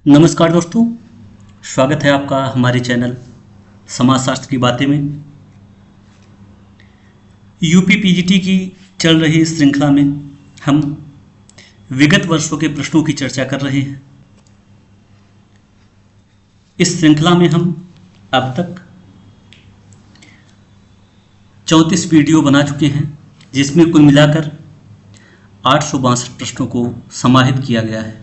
नमस्कार दोस्तों, स्वागत है आपका हमारे चैनल समाजशास्त्र की बातें में। यूपी पीजीटी की चल रही इस श्रृंखला में हम विगत वर्षों के प्रश्नों की चर्चा कर रहे हैं। इस श्रृंखला में हम अब तक 34 वीडियो बना चुके हैं, जिसमें कुल मिलाकर 862 प्रश्नों को समाहित किया गया है।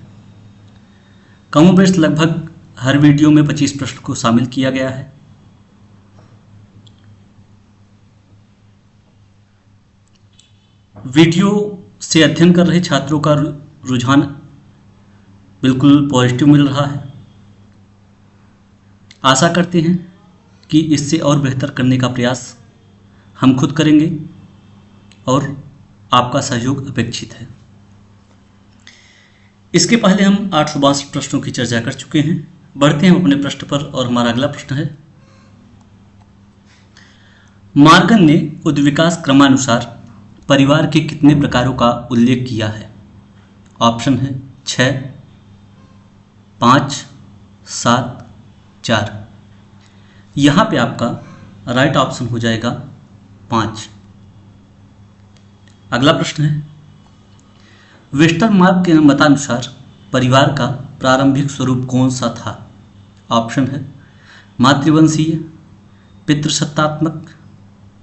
कमोबेश लगभग हर वीडियो में 25 प्रश्न को शामिल किया गया है। वीडियो से अध्ययन कर रहे छात्रों का रुझान बिल्कुल पॉजिटिव मिल रहा है। आशा करते हैं कि इससे और बेहतर करने का प्रयास हम खुद करेंगे और आपका सहयोग अपेक्षित है। इसके पहले हम 862 प्रश्नों की चर्चा कर चुके हैं। बढ़ते हैं अपने प्रश्न पर और हमारा अगला प्रश्न है, मार्गन ने उद्विकास क्रमानुसार परिवार के कितने प्रकारों का उल्लेख किया है? ऑप्शन है 6, 5, 7, 4। यहाँ पे आपका राइट ऑप्शन हो जाएगा 5। अगला प्रश्न है, वेस्टरमार्क के मतानुसार परिवार का प्रारंभिक स्वरूप कौन सा था? ऑप्शन है मातृवंशीय, पितृसत्तात्मक,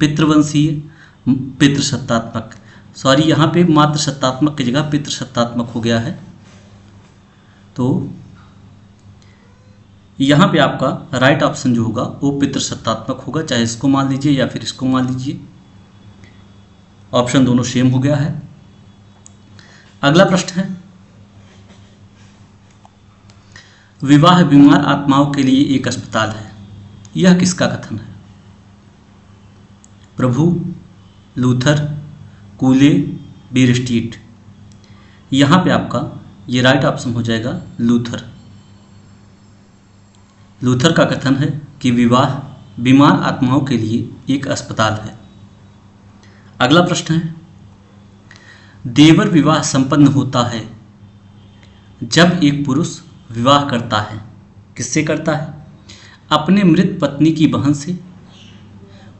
पितृवंशीय, पितृसत्तात्मक। सॉरी, यहाँ पे मातृसत्तात्मक की जगह पितृसत्तात्मक हो गया है। तो यहाँ पे आपका राइट ऑप्शन जो होगा वो पितृसत्तात्मक होगा, चाहे इसको मान लीजिए या फिर इसको मान लीजिए। ऑप्शन दोनों सेम हो गया है। अगला प्रश्न है, विवाह बीमार आत्माओं के लिए एक अस्पताल है, यह किसका कथन है? प्रभु, लूथर, कूले, बीरस्टीट। यहाँ पे आपका ये राइट ऑप्शन हो जाएगा लूथर। लूथर का कथन है कि विवाह बीमार आत्माओं के लिए एक अस्पताल है। अगला प्रश्न है, देवर विवाह संपन्न होता है जब एक पुरुष विवाह करता है। किससे करता है? अपने मृत पत्नी की बहन से,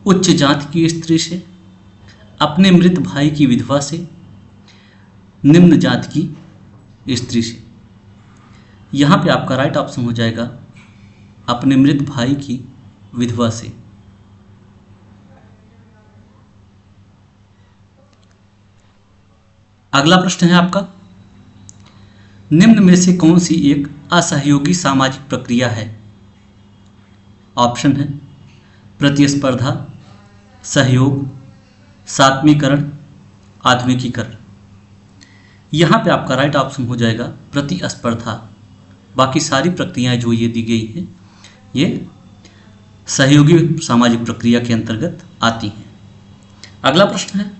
उच्च जाति की स्त्री से, अपने मृत भाई की विधवा से, निम्न जाति की स्त्री से। यहाँ पे आपका राइट ऑप्शन हो जाएगा अपने मृत भाई की विधवा से। अगला प्रश्न है आपका, निम्न में से कौन सी एक असहयोगी सामाजिक प्रक्रिया है? ऑप्शन है प्रतिस्पर्धा, सहयोग, सात्मीकरण, आधुनिकीकरण। यहाँ पे आपका राइट ऑप्शन हो जाएगा प्रतिस्पर्धा। बाकी सारी प्रक्रियाएं जो ये दी गई हैं ये सहयोगी सामाजिक प्रक्रिया के अंतर्गत आती हैं। अगला प्रश्न है,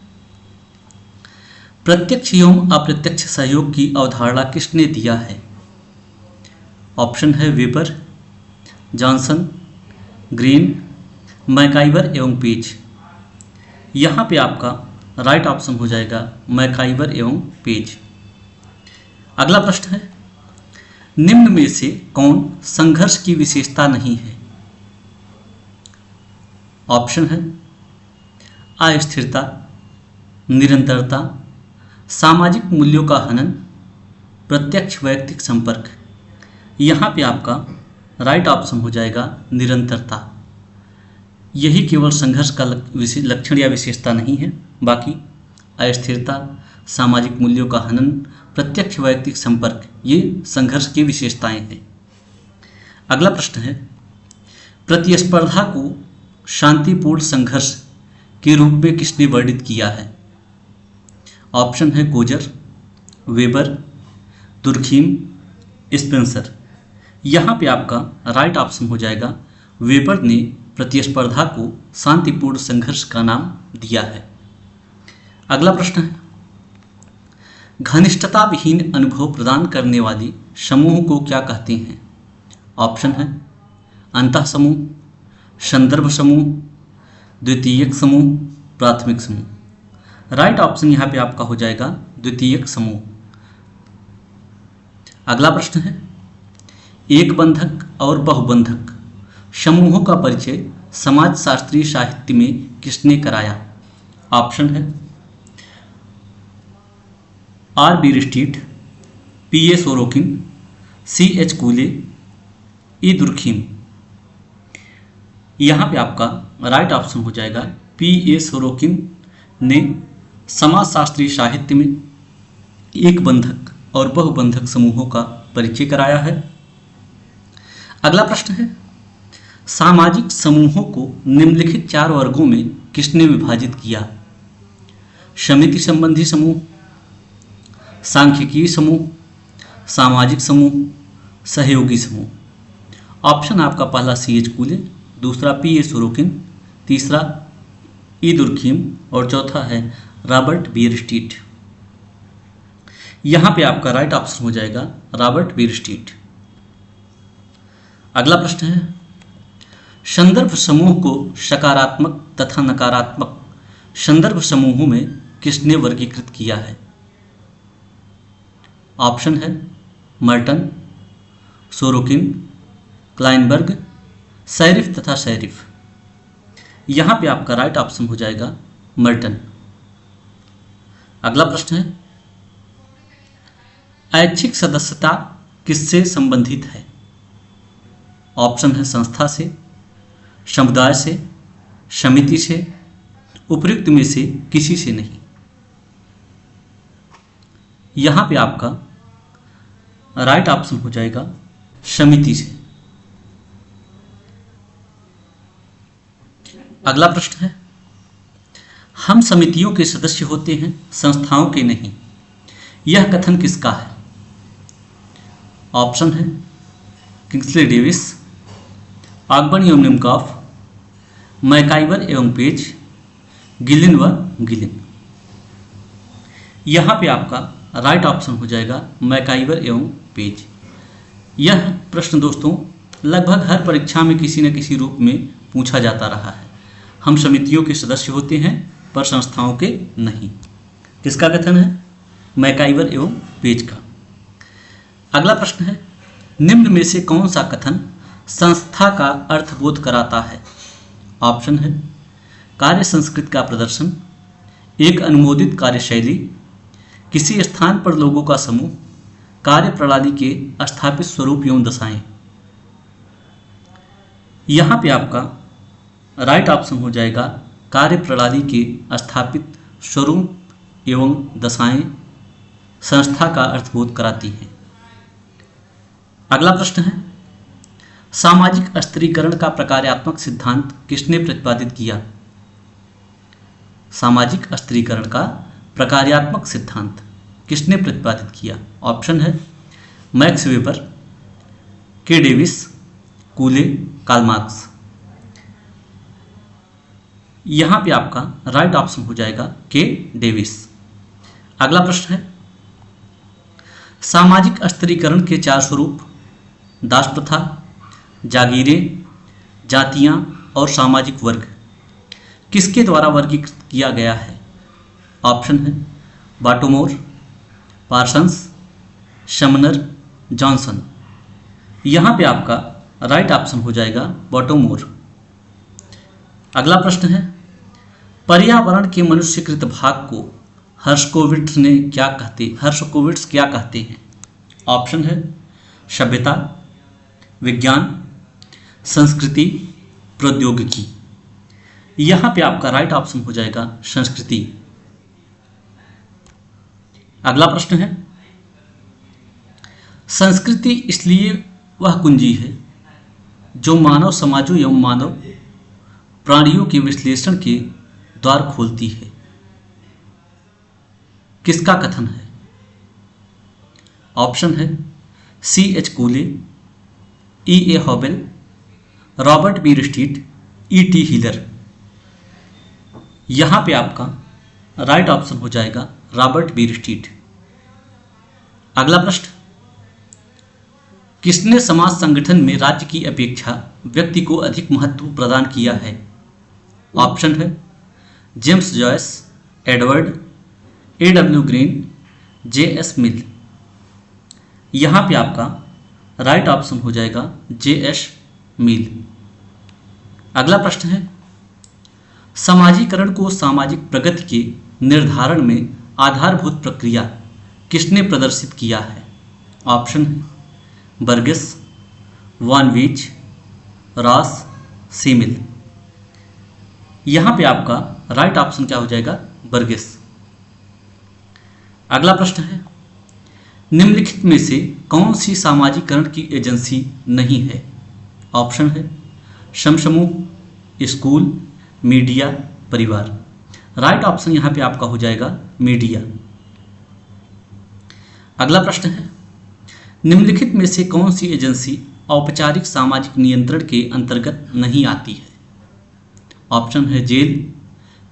प्रत्यक्ष एवं अप्रत्यक्ष सहयोग की अवधारणा किसने दिया है? ऑप्शन है वेबर, जॉनसन, ग्रीन, मैकाइवर एवं पेज। यहाँ पे आपका राइट ऑप्शन हो जाएगा मैकाइवर एवं पेज। अगला प्रश्न है, निम्न में से कौन संघर्ष की विशेषता नहीं है? ऑप्शन है अस्थिरता, निरंतरता, सामाजिक मूल्यों का हनन, प्रत्यक्ष वैयक्तिक संपर्क। यहाँ पे आपका राइट ऑप्शन हो जाएगा निरंतरता। यही केवल संघर्ष का लक्षण या विशेषता नहीं है, बाकी अस्थिरता, सामाजिक मूल्यों का हनन, प्रत्यक्ष वैयक्तिक संपर्क ये संघर्ष की विशेषताएं हैं। अगला प्रश्न है, प्रतिस्पर्धा को शांतिपूर्ण संघर्ष के रूप में किसने वर्णित किया है? ऑप्शन है कोजर, वेबर, दुर्खीम, स्पेंसर। यहाँ पे आपका राइट ऑप्शन हो जाएगा वेबर ने प्रतिस्पर्धा को शांतिपूर्ण संघर्ष का नाम दिया है। अगला प्रश्न है, घनिष्ठता विहीन अनुभव प्रदान करने वाली समूह को क्या कहते हैं? ऑप्शन है अंतः समूह, संदर्भ समूह, द्वितीयक समूह, प्राथमिक समूह। राइट ऑप्शन यहाँ पे आपका हो जाएगा द्वितीयक समूह। अगला प्रश्न है, एक बंधक और बहुबंधक समूहों का परिचय समाज शास्त्रीय साहित्य में किसने कराया? ऑप्शन है R Bierstedt, P A Sorokin, C H Cooley, E Durkheim. यहाँ पे आपका राइट ऑप्शन हो जाएगा पी ए सोरोकिन ने समाजशास्त्रीय साहित्य में एक बंधक और बहुबंधक समूहों का परिचय कराया है। अगला प्रश्न है, सामाजिक समूहों को निम्नलिखित 4 वर्गों में किसने विभाजित किया? समिति संबंधी समूह, सांख्यिकीय समूह, सामाजिक समूह, सहयोगी समूह। ऑप्शन आपका पहला सी एच कूले, दूसरा पी ए सोरोकिन, तीसरा ई दुर्खीम और चौथा है रॉबर्ट बीरस्टीट। यहां पे आपका राइट ऑप्शन हो जाएगा रॉबर्ट बीरस्टीट। अगला प्रश्न है, संदर्भ समूह को सकारात्मक तथा नकारात्मक संदर्भ समूहों में किसने वर्गीकृत किया है? ऑप्शन है मर्टन, सोरोकिन, क्लाइनबर्ग, सैरिफ तथा सैरिफ। यहां पे आपका राइट ऑप्शन हो जाएगा मर्टन। अगला प्रश्न है, ऐच्छिक सदस्यता किससे संबंधित है? ऑप्शन है संस्था से, समुदाय से, समिति से, उपयुक्त में से किसी से नहीं। यहां पे आपका राइट ऑप्शन हो जाएगा समिति से। अगला प्रश्न है, हम समितियों के सदस्य होते हैं, संस्थाओं के नहीं। यह कथन किसका है? ऑप्शन है किंग्सले डेविस, ऑगबर्न एवं निमकॉफ, मैकाइवर एवं पेज, गिलिन व गिलिन। यहाँ पे आपका राइट ऑप्शन हो जाएगा मैकाइवर एवं पेज। यह प्रश्न दोस्तों लगभग हर परीक्षा में किसी न किसी रूप में पूछा जाता रहा है। हम समितियों के सदस्य होते हैं पर संस्थाओं के नहीं। किसका कथन है? मैकाइवर एवं पेज का। अगला प्रश्न है, निम्न में से कौन सा कथन संस्था का अर्थबोध कराता है? ऑप्शन है कार्य संस्कृति का प्रदर्शन, एक अनुमोदित कार्यशैली, किसी स्थान पर लोगों का समूह, कार्य प्रणाली के स्थापित स्वरूप एवं दशाएं। यहां पे आपका राइट ऑप्शन हो जाएगा कार्य प्रणाली के स्थापित स्वरूप एवं दशाएं संस्था का अर्थबोध कराती हैं। अगला प्रश्न है, सामाजिक स्त्रीकरण का प्रकार्यात्मक सिद्धांत किसने प्रतिपादित किया? सामाजिक स्त्रीकरण का प्रकार्यात्मक सिद्धांत किसने प्रतिपादित किया? ऑप्शन है मैक्स वेबर, के डेविस, कूले, कार्ल मार्क्स। यहां पे आपका राइट ऑप्शन हो जाएगा के डेविस। अगला प्रश्न है, सामाजिक स्त्रीकरण के 4 स्वरूप दास प्रथा, जागीरें, जातियां और सामाजिक वर्ग किसके द्वारा वर्गीकृत किया गया है? ऑप्शन है बाटोमोर, पार्सन्स, समनर, जॉनसन। यहां पे आपका राइट ऑप्शन हो जाएगा बाटोमोर। अगला प्रश्न है, पर्यावरण के मनुष्यकृत भाग को हर्शकोविट्स क्या कहते हैं? ऑप्शन है सभ्यता, विज्ञान, संस्कृति, प्रौद्योगिकी। यहां पे आपका राइट ऑप्शन हो जाएगा संस्कृति। अगला प्रश्न है, संस्कृति इसलिए वह कुंजी है जो मानव समाजों एवं मानव प्राणियों के विश्लेषण के द्वार खोलती है। किसका कथन है? ऑप्शन है सी एच कूले, ई ए हॉबेल, रॉबर्ट बीरस्टीट, ई टी हीलर। यहां पे आपका राइट ऑप्शन हो जाएगा रॉबर्ट बीरस्टीट। अगला प्रश्न, किसने समाज संगठन में राज्य की अपेक्षा व्यक्ति को अधिक महत्व प्रदान किया है? ऑप्शन है James Joyce, Edward, A W Green, J S Mill. यहाँ पे आपका राइट ऑप्शन हो जाएगा J.S. मिल। अगला प्रश्न है, समाजीकरण को सामाजिक प्रगति के निर्धारण में आधारभूत प्रक्रिया किसने प्रदर्शित किया है? ऑप्शन है बर्गेस, वॉन वीच, रॉस, सीमिल। यहां पे आपका राइट ऑप्शन क्या हो जाएगा? बर्गेस। अगला प्रश्न है, निम्नलिखित में से कौन सी सामाजिकरण की एजेंसी नहीं है? ऑप्शन है समूह, स्कूल, मीडिया, परिवार। राइट ऑप्शन यहां पे आपका हो जाएगा मीडिया। अगला प्रश्न है, निम्नलिखित में से कौन सी एजेंसी औपचारिक सामाजिक नियंत्रण के अंतर्गत नहीं आती है? ऑप्शन है जेल,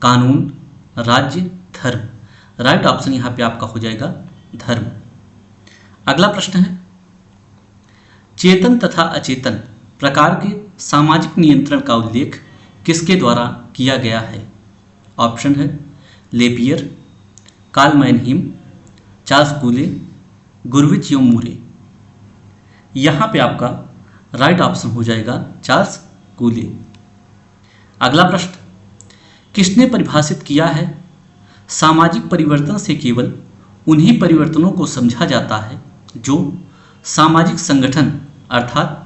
कानून, राज्य, धर्म। राइट ऑप्शन यहां पे आपका हो जाएगा धर्म। अगला प्रश्न है, चेतन तथा अचेतन प्रकार के सामाजिक नियंत्रण का उल्लेख किसके द्वारा किया गया है? ऑप्शन है लेपियर, कार्ल मैनहीम, चार्ल्स कूले, गुरविच एवं मूरे। यहां पे आपका राइट ऑप्शन हो जाएगा चार्ल्स कूले। अगला प्रश्न, किसने परिभाषित किया है सामाजिक परिवर्तन से केवल उन्हीं परिवर्तनों को समझा जाता है जो सामाजिक संगठन अर्थात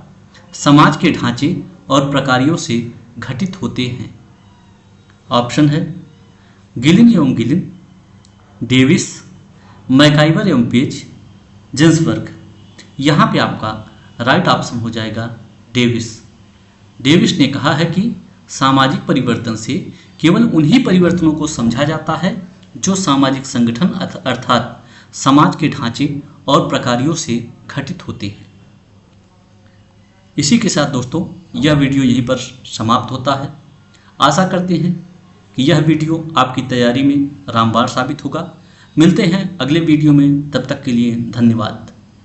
समाज के ढांचे और प्रकारों से घटित होते हैं? ऑप्शन है गिलिन एवं गिलिन, डेविस, मैकाइवर एवं पेज, जिन्सबर्ग। यहाँ पे आपका राइट ऑप्शन हो जाएगा डेविस। डेविस ने कहा है कि सामाजिक परिवर्तन से केवल उन्हीं परिवर्तनों को समझा जाता है जो सामाजिक संगठन अर्थात समाज के ढांचे और प्रकारों से घटित होते हैं। इसी के साथ दोस्तों यह वीडियो यहीं पर समाप्त होता है। आशा करते हैं कि यह वीडियो आपकी तैयारी में रामबाण साबित होगा। मिलते हैं अगले वीडियो में, तब तक के लिए धन्यवाद।